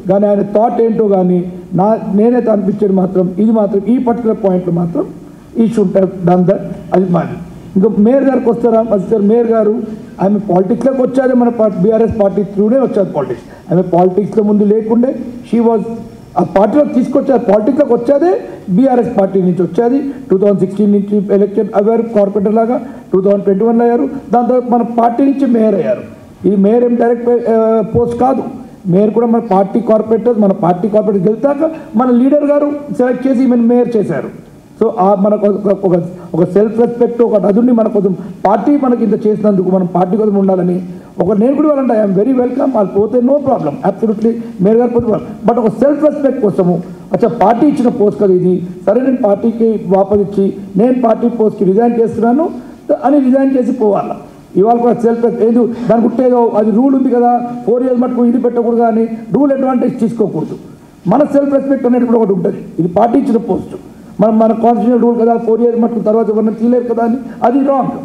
కానీ ఆయన థాట్ ఏంటో కానీ నేనైతే అనిపించేది మాత్రం ఇది మాత్రం ఈ పర్టికులర్ పాయింట్లో మాత్రం ఈ షుడ్ హ్యావ్ డన్ దట్. అది మాది. ఇంకా మేయర్ గారికి వస్తారా? మేయర్ గారు ఆమె పాలిటిక్స్లోకి వచ్చేది మన బీఆర్ఎస్ పార్టీ త్రూనే వచ్చేది పాలిటిక్స్. ఆమె పాలిటిక్స్లో ముందు లేకుండే షీ వాజ్ ఆ పార్టీలోకి తీసుకొచ్చేది, పాలిటిక్స్లోకి వచ్చేదే బీఆర్ఎస్ పార్టీ నుంచి వచ్చేది. 2016 నుంచి ఎలక్షన్ అయ్యారు కార్పొరేటర్ లాగా, 2021లో అయ్యారు. దాని తర్వాత మన పార్టీ నుంచి మేయర్ అయ్యారు. ఇది మేయర్ ఏం డైరెక్ట్ పోస్ట్ కాదు, మేయర్ కూడా మన పార్టీ కార్పొరేటర్, మన పార్టీ కార్పొరేటర్ గెలిచాక మన లీడర్ గారు సెలెక్ట్ చేసి ఈమెను మేయర్ చేశారు. సో మనకు ఒక సెల్ఫ్ రెస్పెక్ట్, ఒక అదుండి మన కోసం పార్టీ మనకి ఇంత చేసినందుకు మనం పార్టీ కోసం ఉండాలని నేను కూడా వాళ్ళంటే ఐఎమ్ వెరీ వెల్కమ్, వాళ్ళు పోతే నో ప్రాబ్లం, అబ్సల్యూట్లీ మేయర్ గారు పోతే. బట్ ఒక సెల్ఫ్ రెస్పెక్ట్ కోసము పార్టీ ఇచ్చిన పోస్ట్ కదా ఇది, సరే నేను పార్టీకి వాపస్ ఇచ్చి నేను పార్టీ పోస్ట్కి రిజైన్ చేస్తున్నాను అని రిజైన్ చేసి పోవాలా. ఇవాళ కూడా సెల్ఫ్ ఏదో దానికి ఉంటేదో అది రూల్ ఉంది కదా, 4 years మటుకు ఇది పెట్టకూడదు అని రూల్ అడ్వాంటేజ్ తీసుకోకూడదు. మన సెల్ఫ్ రెస్పెక్ట్ అనేది కూడా ఒకటి ఉంటుంది. ఇది పార్టీ ఇచ్చిన పోస్ట్, మన కాన్స్టిట్యూషన్ రూల్ కదా, 4 years మటుకు తర్వాత ఎవరిని తీయలేరు కదా అని, అది wrong.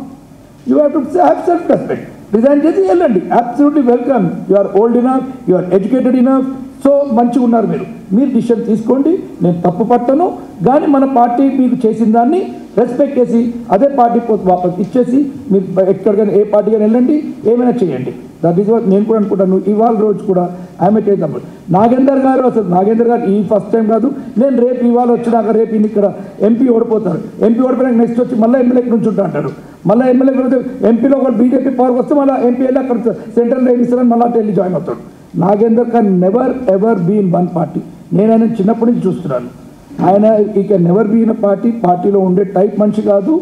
You have to have self respect. Resign చేసి వెళ్ళండి, absolutely welcome. You are old enough, you are educated enough. So మంచిగా ఉన్నారు మీరు డిసిషన్ తీసుకోండి, నేను తప్పు పట్టను. కానీ మన పార్టీ మీకు చేసిన దాన్ని రెస్పెక్ట్ చేసి అదే పార్టీ పోస్ట్ వాపస్ ఇచ్చేసి మీరు ఎక్కడికైనా ఏ పార్టీకైనా వెళ్ళండి, ఏమైనా చేయండి. దట్ ఈస్ వాట్ నేను కూడా అనుకుంటాను. ఇవాళ రోజు కూడా ఆమె చేద్దాం. నాగేందర్ గారు ఈ ఫస్ట్ టైం కాదు, నేను రేపు ఇవాళ వచ్చినాక రేపు ఇక్కడ ఎంపీ ఓడిపోతారు. ఎంపీ ఓడిపోయినాక నెక్స్ట్ వచ్చి మళ్ళీ ఎమ్మెల్యేకి నుంచి ఉంటా అంటారు. మళ్ళీ ఎమ్మెల్యేకి ఎంపీలో ఒక బీజేపీ పవర్కి వస్తే మళ్ళీ ఎంపీ వెళ్ళి అక్కడ సెంట్రల్ ఇస్తారని మళ్ళీ వెళ్ళి జాయిన్ అవుతాడు. Nagender can never ever be in one party. నేను ఆయన చిన్నప్పటి నుంచి చూస్తున్నాను. ఆయన ఈ కెన్ నెవర్ బీ ఇన్ పార్టీలో ఉండే టైప్ మనిషి కాదు,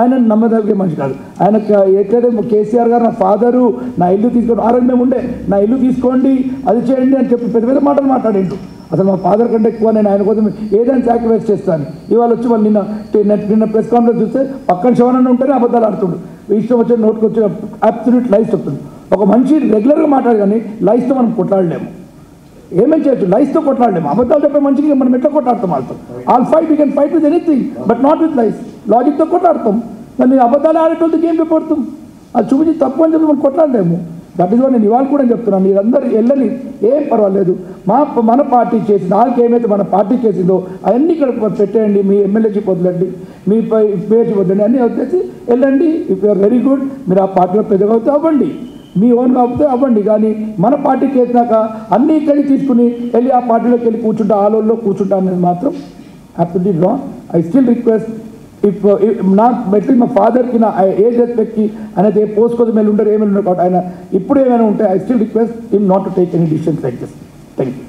ఆయన నమ్మదలిగే మనిషి కాదు. ఆయన ఎట్లయితే కేసీఆర్ గారు నా ఫాదరు నా ఇల్లు తీసుకోండి, ఆరోగ్యం ఉండే నా ఇల్లు తీసుకోండి అది చేయండి అని చెప్పి పెద్ద పెద్ద మాటలు మాట్లాడిండు. అసలు మా ఫాదర్ కంటే ఎక్కువ నేను ఆయన కోసం ఏదైనా సాక్రిఫైస్ చేస్తాను. ఇవాళ వచ్చి వాళ్ళు నిన్న ప్రెస్ కాన్ఫరెన్స్ చూస్తే పక్కన శివనన్న ఉంటేనే అబద్ధాలు ఆడుతుండు, ఇష్టం వచ్చిన నోటుకు వచ్చిన అబ్సల్యూట్ లైస్ చెప్తుంది. ఒక మనిషి రెగ్యులర్గా మాట్లాడు కానీ లైస్తో మనం కొట్లాడలేము. ఏమేం చేయొచ్చు, లైస్తో కొట్లాడలేము. అబద్ధాలు చెప్పే మనిషికి మనం ఎట్లా కొట్లాడతాం వాళ్ళతో? All fight, we can fight with anything but not with lies. లాజిక్తో కొట్లాడతాం, కానీ అబద్ధాలు ఆడేటోళ్ళకి ఏం పడుతాం? అది చూపించి తప్పు అని చెప్పి మనం కొట్లాడలేము. దట్ ఈస్ వాట్ నేను ఇవాళ కూడా చెప్తున్నాను. మీరందరూ వెళ్ళని ఏం పర్వాలేదు. మన పార్టీ చేసి నాకు ఏమైతే మన పార్టీ చేసిందో అవన్నీ ఇక్కడ పెట్టేయండి. మీ ఎమ్మెల్యేషిప్ వదలండి, మీ పేరు వదలండి, అన్నీ వచ్చేసి వెళ్ళండి. ఇఫ్ యూఆర్ వెరీ గుడ్, మీరు ఆ పార్టీలో పెద్దగా అవుతే అవ్వండి, మీ ఓన్ కాకపోతే అవ్వండి. కానీ మన పార్టీకి వేసినాక అన్నీ ఇక్కడికి తీసుకుని వెళ్ళి ఆ పార్టీలోకి వెళ్ళి కూర్చుంటా, ఆలోల్లో కూర్చుంటా అనేది మాత్రం absolutely wrong. I still request నాకు బట్టి మా ఫాదర్కి నా ఏజ్ రెస్పెక్ట్కి అనేది ఏ పోస్ట్ కోసం వెళ్ళి ఉంటారు, ఏమైనా ఉండరు కాబట్టి ఆయన ఇప్పుడు ఏమైనా ఉంటే I still request him not to take any decisions like this. Thank you.